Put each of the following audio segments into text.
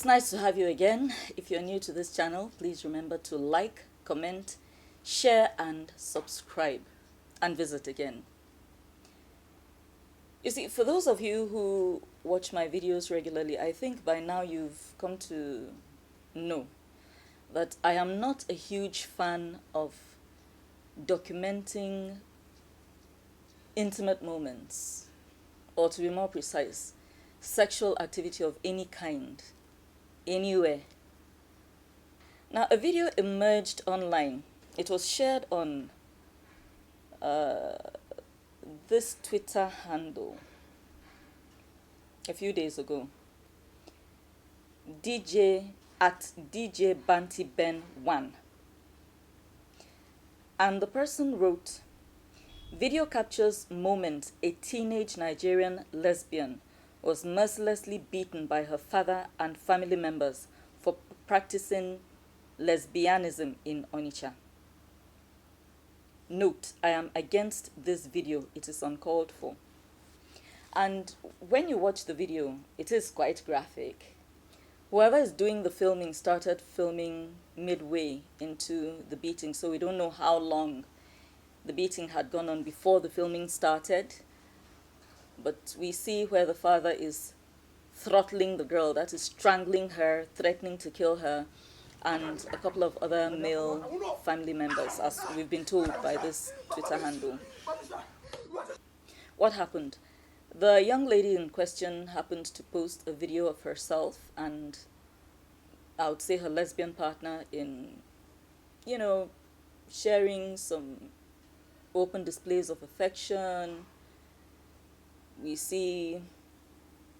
nice to have you again. If you're new to this channel, please remember to like, comment, share, and subscribe, and visit again. You see, for those of you who watch my videos regularly, I think by now you've come to know that I am not a huge fan of documenting intimate moments, or to be more precise, sexual activity of any kind, anywhere. Now, a video emerged online. It was shared on this Twitter handle a few days ago. DJ Banty Ben 1. And the person wrote, video captures moment a teenage Nigerian lesbian was mercilessly beaten by her father and family members for practicing lesbianism in Onitsha. Note, I am against this video. It is uncalled for. And when you watch the video, it is quite graphic. Whoever is doing the filming started filming midway into the beating, so we don't know how long the beating had gone on before the filming started. But we see where the father is throttling the girl, that is strangling her, threatening to kill her, and a couple of other male family members, as we've been told by this Twitter handle. What happened? The young lady in question happened to post a video of herself and I would say her lesbian partner in, sharing some open displays of affection. We see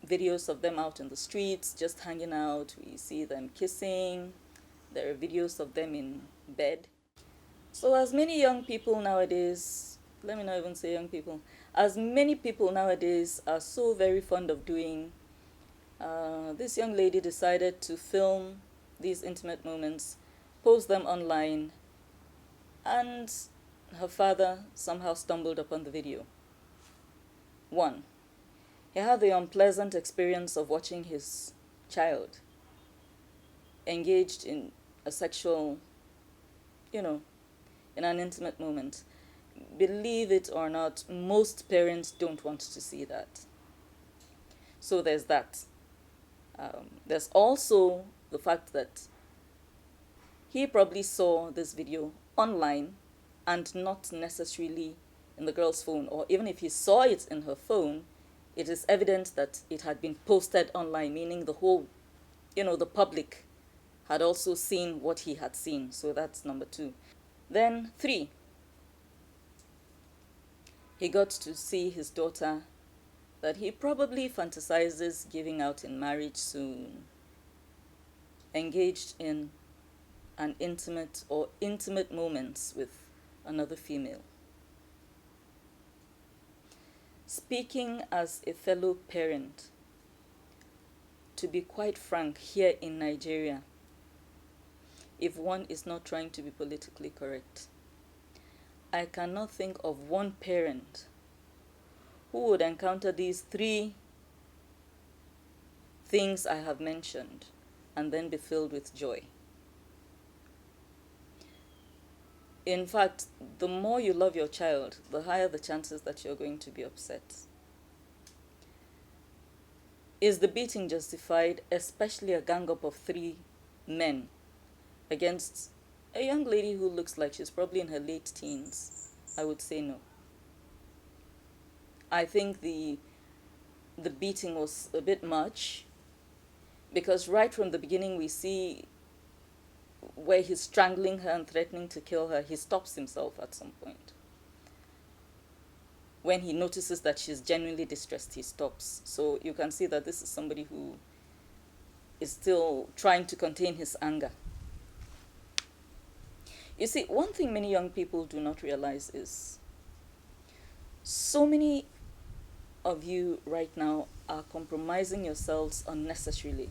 videos of them out in the streets, just hanging out. We see them kissing. There are videos of them in bed. So as many young people nowadays, let me not even say young people, as many people nowadays are so very fond of doing, this young lady decided to film these intimate moments, post them online, and her father somehow stumbled upon the video. 1. He had the unpleasant experience of watching his child engaged in a sexual, in an intimate moment. Believe it or not, most parents don't want to see that. So there's that. There's also the fact that he probably saw this video online and not necessarily in the girl's phone, or even if he saw it in her phone, it is evident that it had been posted online, meaning the whole, the public had also seen what he had seen. So that's number 2. Then 3, he got to see his daughter that he probably fantasizes giving out in marriage soon, engaged in an intimate moments with another female. Speaking as a fellow parent, to be quite frank, here in Nigeria, if one is not trying to be politically correct, I cannot think of one parent who would encounter these 3 things I have mentioned and then be filled with joy. In fact, the more you love your child, the higher the chances that you're going to be upset. Is the beating justified, especially a gang up of 3 men against a young lady who looks like she's probably in her late teens? I would say no. I think the beating was a bit much, because right from the beginning we see where he's strangling her and threatening to kill her. He stops himself at some point. When he notices that she's genuinely distressed, he stops. So you can see that this is somebody who is still trying to contain his anger. You see, one thing many young people do not realize is so many of you right now are compromising yourselves unnecessarily.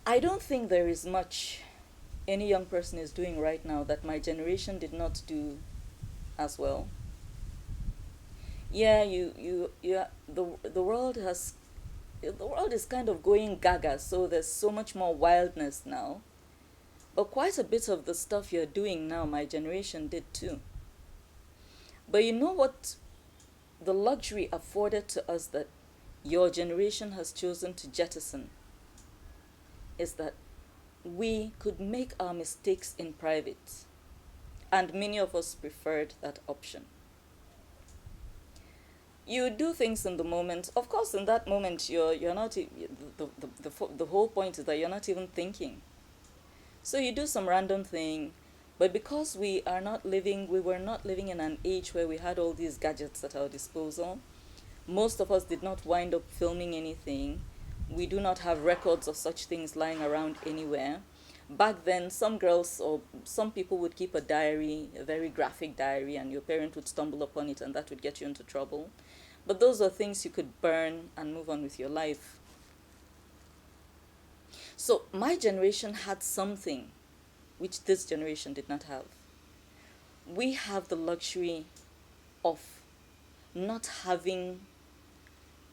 I don't think there is much any young person is doing right now that my generation did not do as well. Yeah, the world has the world is kind of going gaga, so there's so much more wildness now. But quite a bit of the stuff you're doing now, my generation did too. But you know what the luxury afforded to us that your generation has chosen to jettison is that we could make our mistakes in private. And many of us preferred that option. You do things in the moment. Of course, in that moment, you're not, the whole point is that you're not even thinking. So you do some random thing, but because we were not living in an age where we had all these gadgets at our disposal. Most of us did not wind up filming anything. We do not have records of such things lying around anywhere. Back then, some girls or some people would keep a diary, a very graphic diary, and your parent would stumble upon it and that would get you into trouble. But those are things you could burn and move on with your life. So my generation had something which this generation did not have. We have the luxury of not having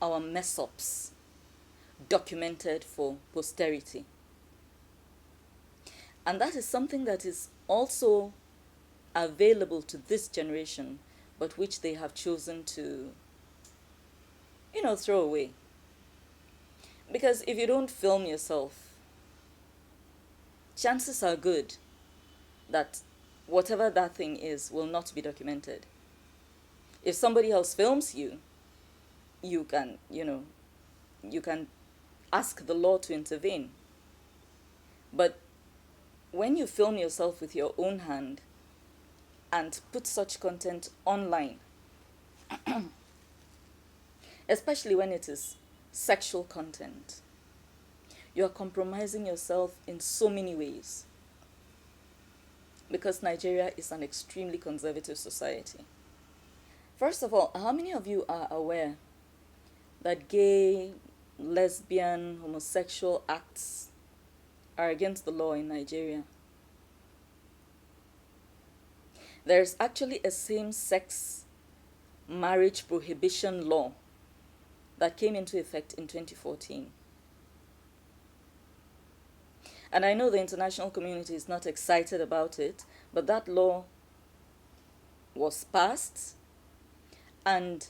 our mess-ups documented for posterity. And that is something that is also available to this generation, but which they have chosen to, throw away. Because if you don't film yourself, chances are good that whatever that thing is will not be documented. If somebody else films you, you can ask the law to intervene. But when you film yourself with your own hand and put such content online, especially when it is sexual content, you are compromising yourself in so many ways. Because Nigeria is an extremely conservative society. First of all, how many of you are aware that gay, lesbian, homosexual acts are against the law in Nigeria? There's actually a same-sex marriage prohibition law that came into effect in 2014. And I know the international community is not excited about it, but that law was passed, and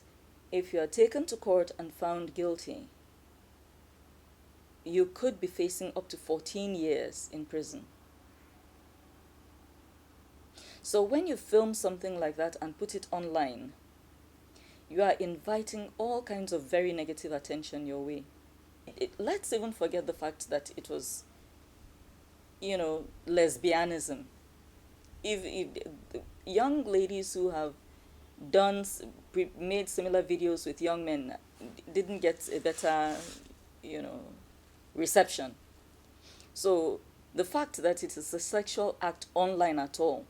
if you are taken to court and found guilty, you could be facing up to 14 years in prison. So when you film something like that and put it online, you are inviting all kinds of very negative attention your way. Let's even forget the fact that it was, lesbianism. If young ladies who have made similar videos with young men didn't get a better, reception. So the fact that it is a sexual act online at all,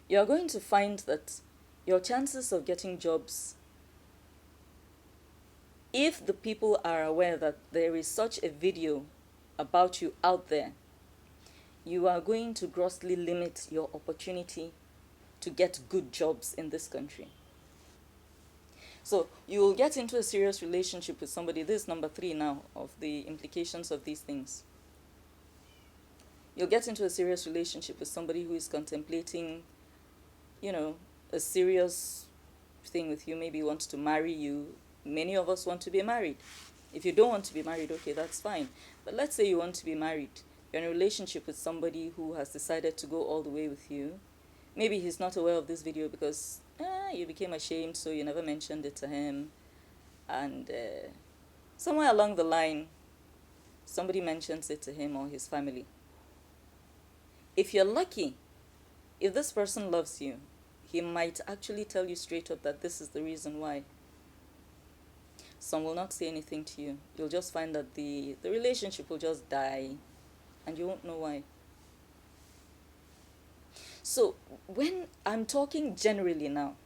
you're going to find that your chances of getting jobs, if the people are aware that there is such a video about you out there, you are going to grossly limit your opportunity to get good jobs in this country. So you will get into a serious relationship with somebody. This is number 3 now of the implications of these things. You'll get into a serious relationship with somebody who is contemplating, a serious thing with you, maybe wants to marry you. Many of us want to be married. If you don't want to be married, okay, that's fine. But let's say you want to be married. You're in a relationship with somebody who has decided to go all the way with you. Maybe he's not aware of this video because you became ashamed, so you never mentioned it to him. And somewhere along the line, somebody mentions it to him or his family. If you're lucky, if this person loves you, he might actually tell you straight up that this is the reason why. Some will not say anything to you. You'll just find that the relationship will just die and you won't know why. So when I'm talking generally now,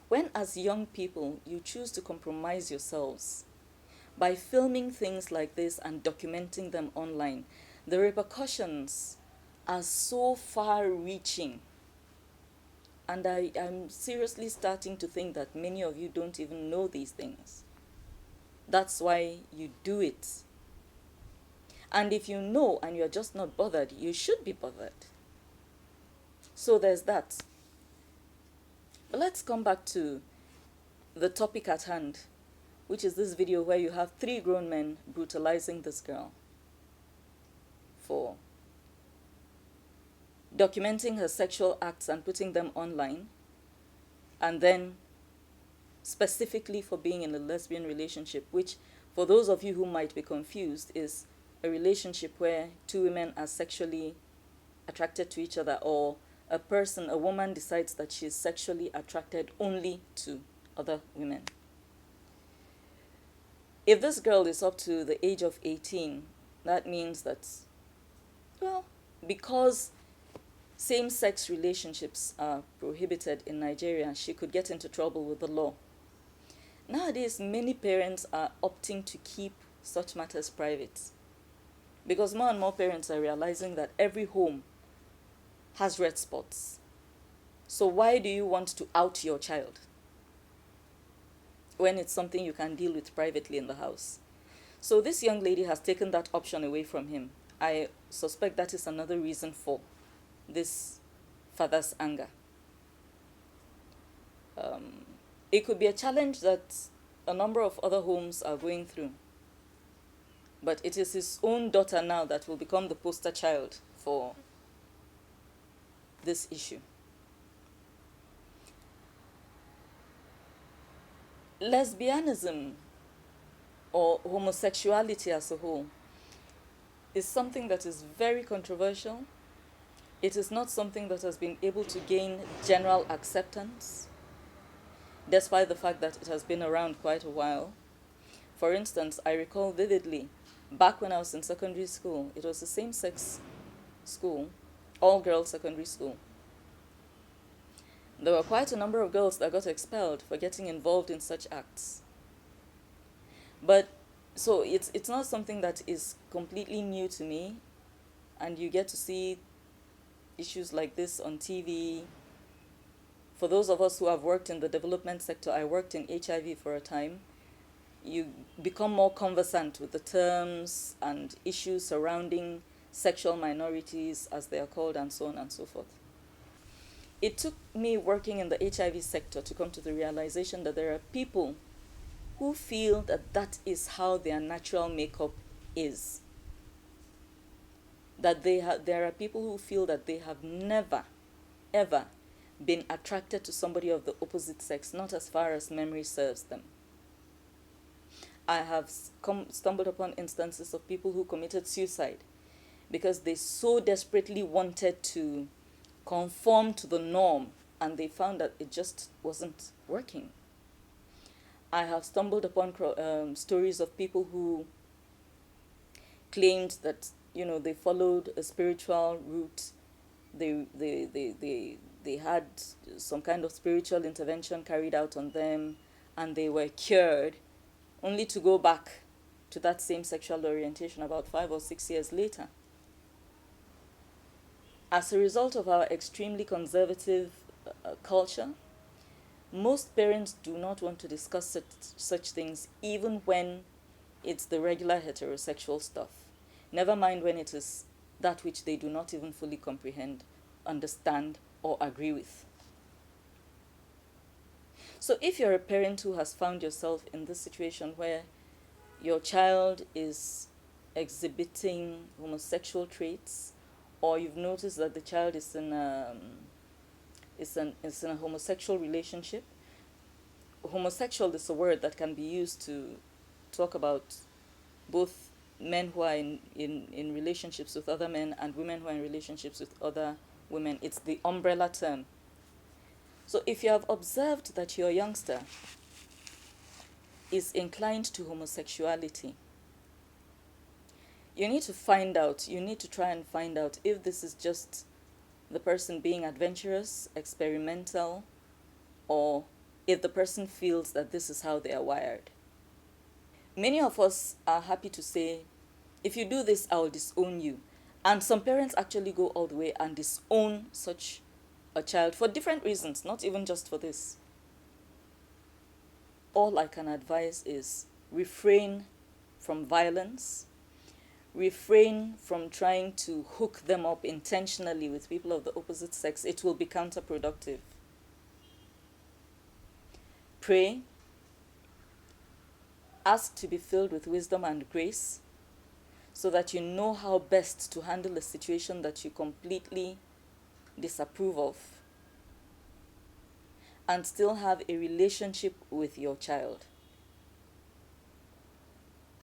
when as young people you choose to compromise yourselves by filming things like this and documenting them online, the repercussions are so far-reaching. And I'm seriously starting to think that many of you don't even know these things. That's why you do it. And if you know and you're just not bothered, you should be bothered. So there's that. But let's come back to the topic at hand, which is this video where you have 3 grown men brutalizing this girl for documenting her sexual acts and putting them online, and then specifically for being in a lesbian relationship, which, for those of you who might be confused, is a relationship where 2 women are sexually attracted to each other, or a woman decides that she is sexually attracted only to other women. If this girl is up to the age of 18, that means that, well, because same-sex relationships are prohibited in Nigeria, she could get into trouble with the law. Nowadays, many parents are opting to keep such matters private, because more and more parents are realizing that every home has red spots. So why do you want to out your child when it's something you can deal with privately in the house? So this young lady has taken that option away from him. I suspect that is another reason for this father's anger. It could be a challenge that a number of other homes are going through. But it is his own daughter now that will become the poster child for this issue. Lesbianism, or homosexuality as a whole, is something that is very controversial. It is not something that has been able to gain general acceptance, despite the fact that it has been around quite a while. For instance, I recall vividly, back when I was in secondary school, it was a same-sex school, all-girls secondary school. There were quite a number of girls that got expelled for getting involved in such acts. But, so it's not something that is completely new to me, and you get to see issues like this on TV. For those of us who have worked in the development sector, I worked in HIV for a time, you become more conversant with the terms and issues surrounding sexual minorities, as they are called, and so on and so forth. It took me working in the HIV sector to come to the realization that there are people who feel that that is how their natural makeup is. That there are people who feel that they have never, ever been attracted to somebody of the opposite sex, not as far as memory serves them. I have stumbled upon instances of people who committed suicide because they so desperately wanted to conform to the norm, and they found that it just wasn't working. I have stumbled upon stories of people who claimed that, you know, they followed a spiritual route. They had some kind of spiritual intervention carried out on them, and they were cured, only to go back to that same sexual orientation about 5 or 6 years later. As a result of our extremely conservative culture, most parents do not want to discuss such things, even when it's the regular heterosexual stuff. Never mind when it is that which they do not even fully comprehend, understand, or agree with. So if you're a parent who has found yourself in this situation where your child is exhibiting homosexual traits, or you've noticed that the child is in a homosexual relationship. Homosexual is a word that can be used to talk about both men who are in relationships with other men and women who are in relationships with other women. It's the umbrella term. So if you have observed that your youngster is inclined to homosexuality, you need to try and find out if this is just the person being adventurous, experimental, or if the person feels that this is how they are wired. Many of us are happy to say, if you do this, I'll disown you. And some parents actually go all the way and disown such a child for different reasons, not even just for this. All I can advise is refrain from violence, refrain from trying to hook them up intentionally with people of the opposite sex. It will be counterproductive. Pray, ask to be filled with wisdom and grace so that you know how best to handle a situation that you completely disapprove of and still have a relationship with your child.